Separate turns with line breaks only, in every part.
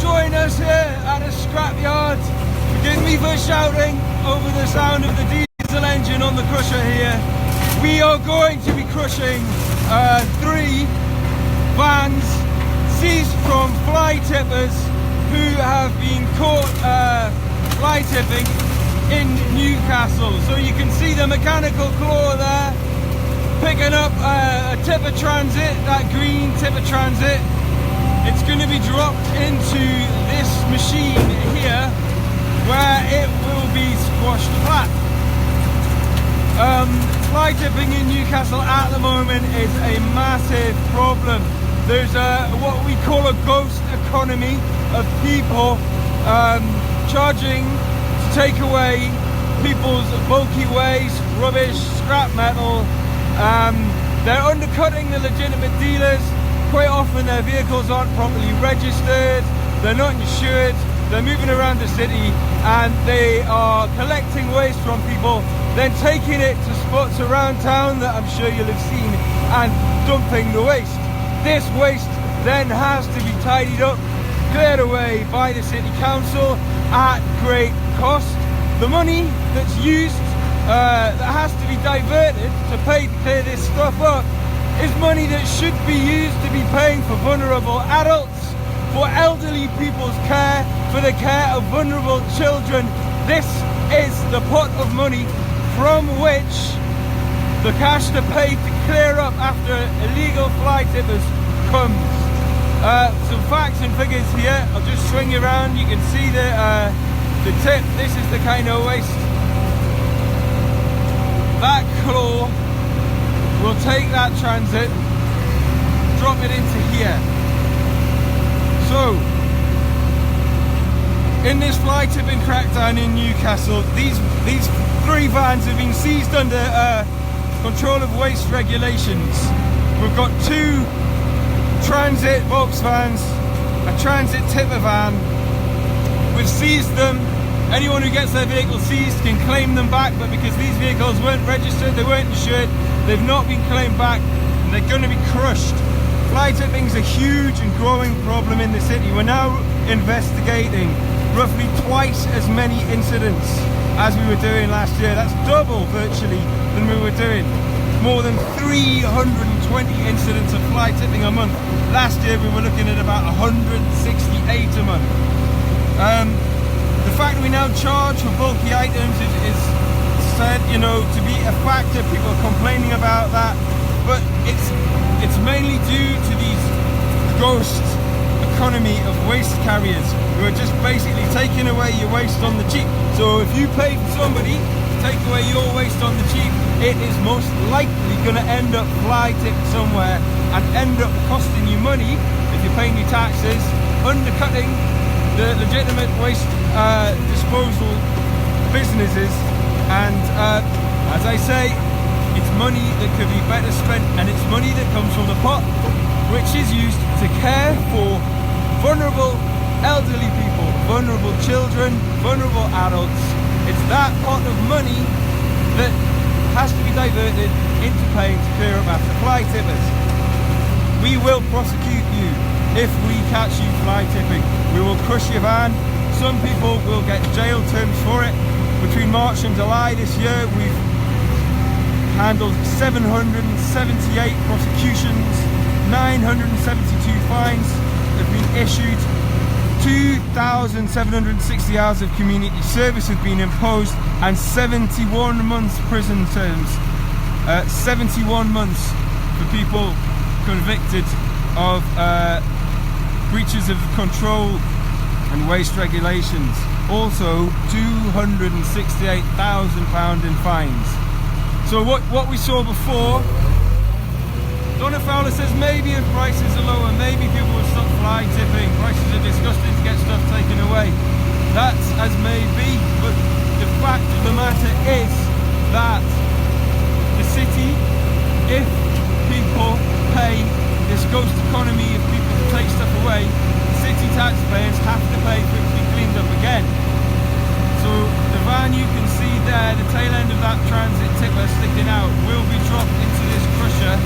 join us here at a scrapyard. Forgive me for shouting over the sound of the diesel engine on the crusher here. We are going to be crushing 3 vans seized from fly tippers who have been caught fly tipping in Newcastle. So you can see the mechanical claw there, picking up a tipper transit, that green tipper transit. It's going to be dropped into this machine here where it will be squashed flat. Fly tipping in Newcastle at the moment is a massive problem. There's what we call a ghost economy of people charging to take away people's bulky waste, rubbish, scrap metal. They're undercutting the legitimate dealers. Quite often their vehicles aren't properly registered, they're not insured, they're moving around the city and they are collecting waste from people, then taking it to spots around town that I'm sure you'll have seen and dumping the waste. This waste then has to be tidied up, cleared away by the city council at great cost. The money that's used, that has to be diverted to pay to clear this stuff up, is money that should be used to be paying for vulnerable adults, for elderly people's care, for the care of vulnerable children. This is the pot of money from which the cash to pay to clear up after illegal fly tippers comes. Some facts and figures here. I'll just swing you around. You can see the tip. This is the kind of waste. That claw will take that transit, drop it into here. So, in this fly tipping crackdown in Newcastle, these 3 vans have been seized under control of waste regulations. We've got 2 transit box vans, a transit tipper van. We've seized them. Anyone who gets their vehicle seized can claim them back, but because these vehicles weren't registered, they weren't insured, they've not been claimed back, and they're going to be crushed. Fly tipping is a huge and growing problem in the city. We're now investigating roughly twice as many incidents as we were doing last year. That's double virtually than we were doing. More than 320 incidents of fly tipping a month. Last year we were looking at about 168 a month. The fact that we now charge for bulky items is said, you know, to be a factor. People are complaining about that, but it's mainly due to these ghost economy of waste carriers who are just basically taking away your waste on the cheap. So if you pay for somebody to take away your waste on the cheap, it is most likely going to end up fly tipped somewhere and end up costing you money if you're paying your taxes, undercutting the legitimate waste disposal businesses. And as I say, it's money that could be better spent, and it's money that comes from the pot which is used to care for vulnerable elderly people, vulnerable children, vulnerable adults. It's that pot of money that has to be diverted into paying to clear up after fly tippers. We will prosecute you if we catch you fly tipping. We will crush your van. Some people will get jail terms for it. Between March and July this year, we've handled 778 prosecutions, 972 fines have been issued, 2,760 hours of community service have been imposed, and 71 months prison terms. 71 months for people convicted of breaches of control and waste regulations. Also £268,000 in fines. So what we saw before, Donna Fowler says maybe if prices are lower, maybe people will stop fly tipping. Prices are disgusting to get stuff taken away. That's as may be, but the fact of the matter is that the city, if people pay this ghost economy of people to take stuff away, city taxpayers have to pay for it to be cleaned up again. So the van you can see there, the tail end of that transit tipper sticking out, will be dropped into this crusher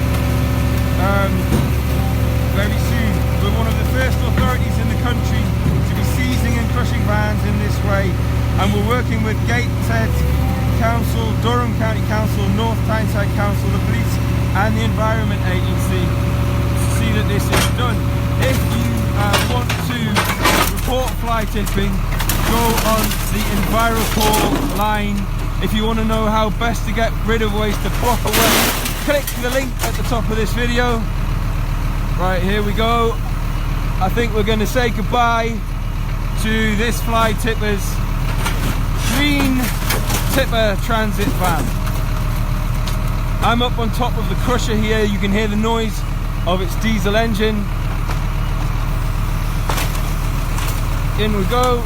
very soon. We're one of the first authorities in the country to be seizing and crushing vans in this way. And we're working with Gateshead Council, Durham County Council, North Tyneside Council, the police and the Environment Agency to see that this is done. If you want to report fly tipping, go on the EnviroCall line. If you want to know how best to get rid of waste, to block away, click the link at the top of this video. Right, here we go. I think we're going to say goodbye to this Fly Tippers green tipper transit van. I'm up on top of the crusher here. You can hear the noise of its diesel engine. In we go.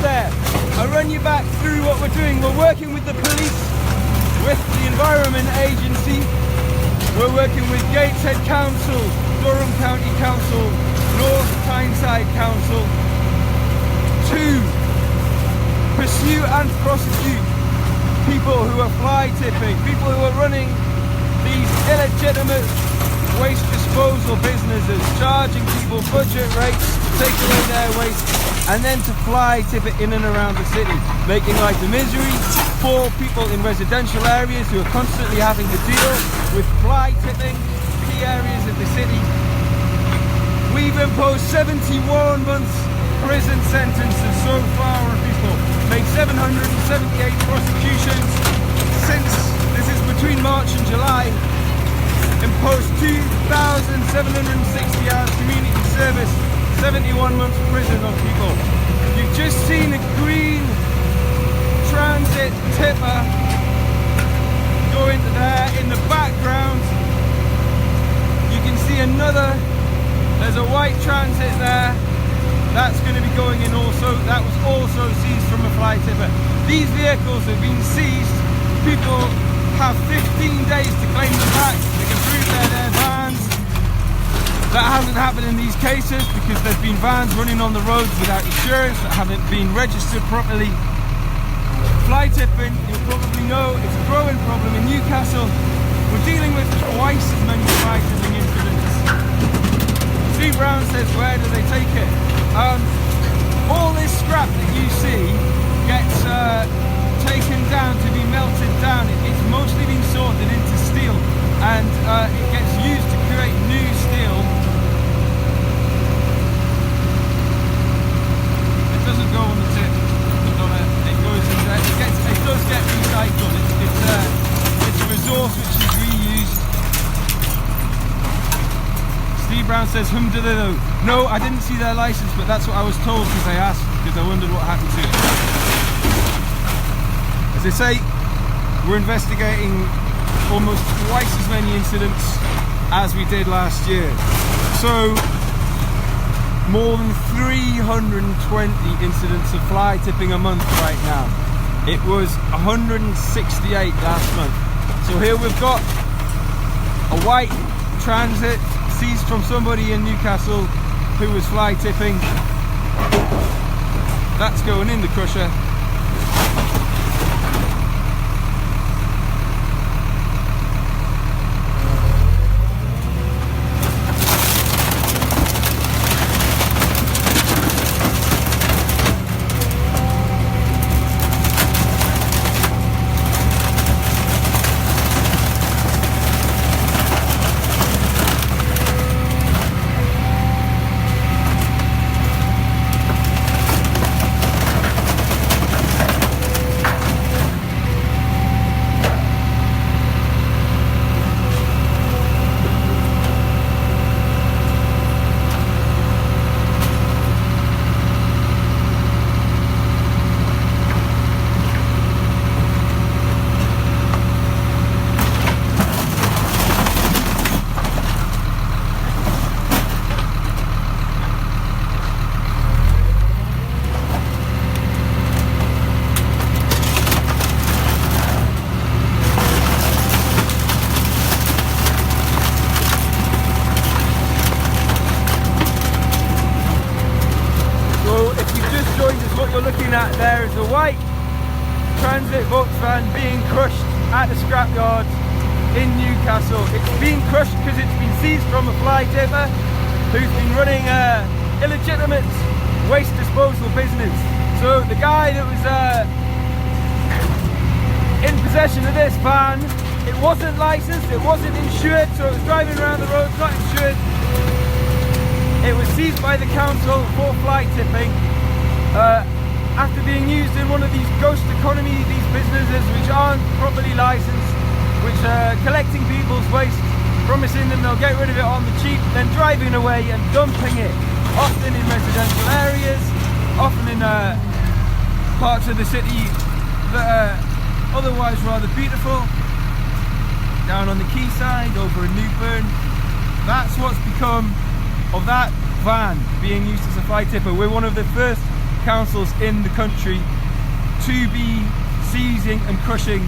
There, I'll run you back through what we're doing. We're working with the police, with the Environment Agency, we're working with Gateshead Council, Durham County Council, North Tyneside Council to pursue and prosecute people who are fly tipping, people who are running these illegitimate waste disposal businesses, charging people budget rates to take away their waste and then to fly tip it in and around the city, making life a misery for people in residential areas who are constantly having to deal with fly tipping key areas of the city. We've imposed 71 months prison sentences so far on people, made 778 prosecutions since, this is between March and July, imposed 2,760 hours community service, 71 months prison on people. You've just seen a green transit tipper go into there. In the background you can see another, there's a white transit there, that's going to be going in also. That was also seized from a fly tipper. These vehicles have been seized. People have 15 days to claim them back. They can prove they're their vans. That hasn't happened in these cases because there's been vans running on the roads without insurance that haven't been registered properly. Fly tipping, you'll probably know, it's a growing problem in Newcastle. We're dealing with twice as many fly tipping incidents. Steve Brown says, where do they take it? All this scrap that you see gets taken down to be melted down. It's mostly been sorted into steel and it gets used to create new steel. It doesn't go on the tip. It goes in there. It does get recycled. It's a resource which is reused. Steve Brown says, whom do they know? No, I didn't see their license, but that's what I was told because I asked, because I wondered what happened to it. As I say, we're investigating almost twice as many incidents as we did last year. So, more than 320 incidents of fly tipping a month right now. It was 168 last month. So here we've got a white transit seized from somebody in Newcastle who was fly tipping. That's going in the crusher. at there is a white transit Volkswagen being crushed at the scrapyard in Newcastle. It's been crushed because it's been seized from a fly tipper who's been running a illegitimate waste disposal business. So the guy that was in possession of this van, it wasn't licensed, it wasn't insured, so it was driving around the road not insured. It was seized by the council for fly tipping after being used in one of these ghost economy, these businesses which aren't properly licensed, which are collecting people's waste, promising them they'll get rid of it on the cheap, then driving away and dumping it, often in residential areas, often in parts of the city that are otherwise rather beautiful, down on the quayside, over in Newburn. That's what's become of that van being used as a fly tipper. We're one of the first councils in the country to be seizing and crushing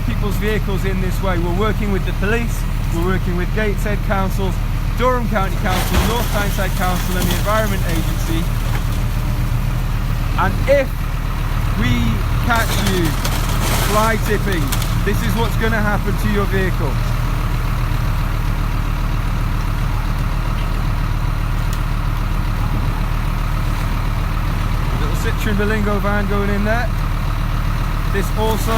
people's vehicles in this way. We're working with the police, we're working with Gateshead councils, Durham County Council, North Tyneside Council and the Environment Agency. And if we catch you fly tipping, this is what's going to happen to your vehicle. Little Citroen Berlingo van going in there. This also,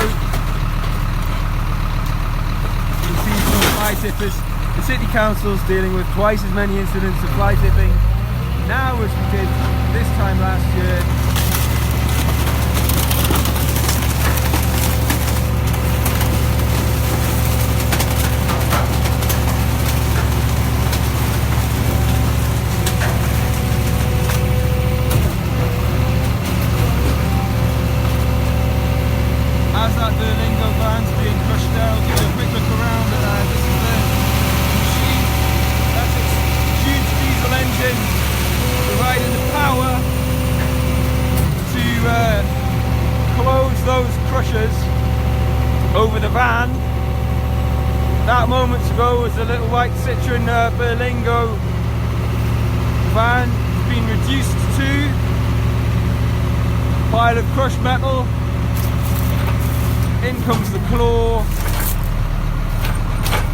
you see some fly tippers. The City Council's dealing with twice as many incidents of fly tipping now as we did this time last year. As that Berlingo van's being crushed down, give you a quick look around at that. This is the machine. That's its huge diesel engine providing the power to close those crushers over the van. That moments ago was a little white Citroen Berlingo van. It's been reduced to a pile of crushed metal. In comes the claw.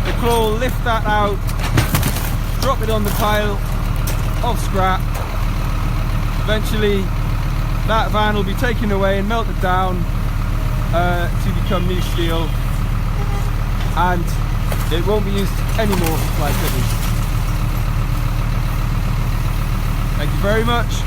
The claw will lift that out, drop it on the pile of scrap. Eventually that van will be taken away and melted down to become new steel, and it won't be used anymore for fly tipping. Thank you very much.